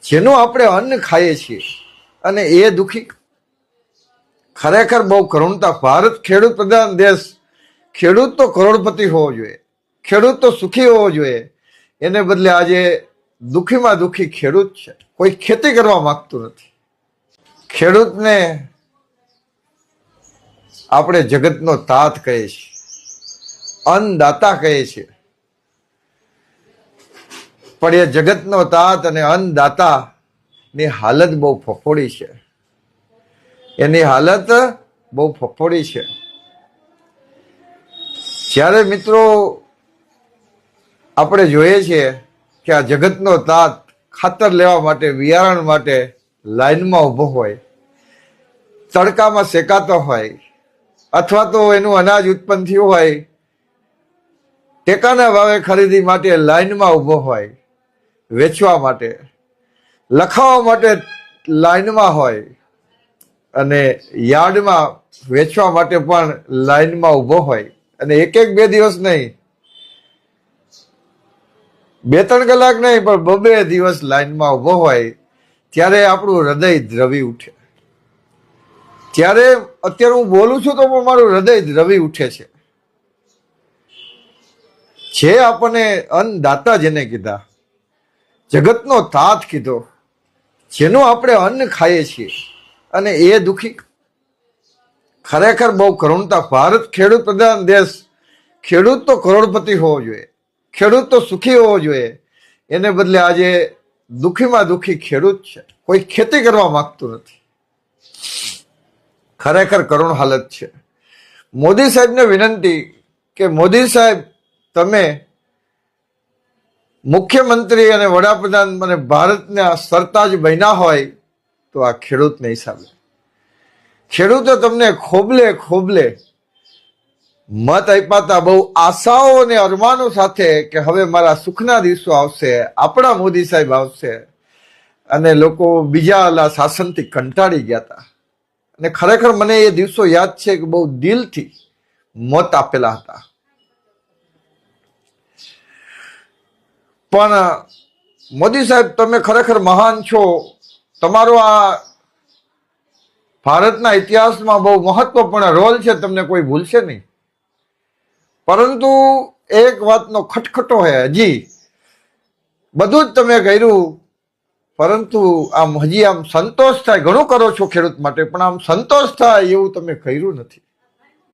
જેનું આપણે અન્ન ખાઈએ છીએ અને એ દુઃખી, ખરેખર બહુ કરુણતા. ભારત ખેડૂત પ્રધાન દેશ. ખેડૂત તો કરોડપતિ હોવો જોઈએ, ખેડૂત તો સુખી હોવો જોઈએ. એને બદલે આજે દુઃખીમાં દુઃખી ખેડૂત છે. કોઈ ખેતી કરવા માંગતું નથી. ખેડૂતને આપણે જગતનો તાત કહીએ છીએ, અન્નદાતા કહીએ છીએ. પણ એ જગતનો તાત અને અન્નદાતા ની હાલત બહુ ફફોડી છે. એની હાલત બહુ ફફોડી છે. જ્યારે મિત્રો આપણે જોઈએ છીએ કે આ જગતનો તાત ખાતર લેવા માટે, બિયારણ માટે લાઈનમાં ઊભો હોય, તડકામાં શેકાતો હોય, અથવા તો એનું અનાજ ઉત્પન્ન થયું હોય, ટેકાના ભાવે ખરીદી માટે લાઈનમાં ઊભો હોય, વેચવા માટે, લખાવવા માટે લાઈનમાં હોય, અને યાર્ડમાં વેચવા માટે પણ લાઈનમાં ઊભો હોય, અને એક બે દિવસ નહીં, 2-3 કલાક નહીં, પણ 2 દિવસ લાઈનમાં ઊભો હોય, ત્યારે આપણું હૃદય દ્રવી ઉઠે. ત્યારે અત્યારે હું બોલું છું તો પણ મારું હૃદય દ્રવી ઉઠે છે. જે આપણને અન્નદાતા જેને કીધા, જગતનો તાત કીધો, જેનું આપણે અન્ન ખાઈએ છીએ અને એ દુઃખી, ખરેખર બહુ કરુણતા. ભારત ખેડૂત પ્રધાન દેશ. ખેડૂત તો કરોડપતિ હોવો જોઈએ, ખેડૂત તો સુખી હોવો જોઈએ. એને બદલે આજે દુઃખીમાં દુઃખી ખેડૂત છે. કોઈ ખેતી કરવા માંગતું નથી. ખરેખર કરુણ હાલત છે. મોદી સાહેબને વિનંતી કે મોદી સાહેબ, તમે મુખ્યમંત્રી અને વડાપ્રધાન અને ભારતના સરતાજ બન્યા હોય તો આ ખેડૂતને હિસાબે, ખેડૂતો તમને ખોબલે ખોબલે મત આપ્યા હતા, બહુ આશાઓ અને અરમાનો સાથે કે હવે મારા સુખના દિવસો આવશે, આપણા મોદી સાહેબ આવશે. અને લોકો બીજા શાસનથી કંટાળી ગયા હતા. અને ખરેખર મને એ દિવસો યાદ છે કે બહુ દિલથી મત આપેલા હતા. પણ મોદી સાહેબ, તમે ખરેખર મહાન છો. તમારો આ ભારતના ઇતિહાસમાં બહુ મહત્વપૂર્ણ રોલ છે, તમને કોઈ ભૂલશે નહીં. પરંતુ એક વાતનો ખટખટો હે, હજી બધું જ તમે કર્યું, પરંતુ આમ હજી આમ સંતોષ થાય. ઘણું કરો છો ખેડૂત માટે, પણ આમ સંતોષ થાય એવું તમે કર્યું નથી.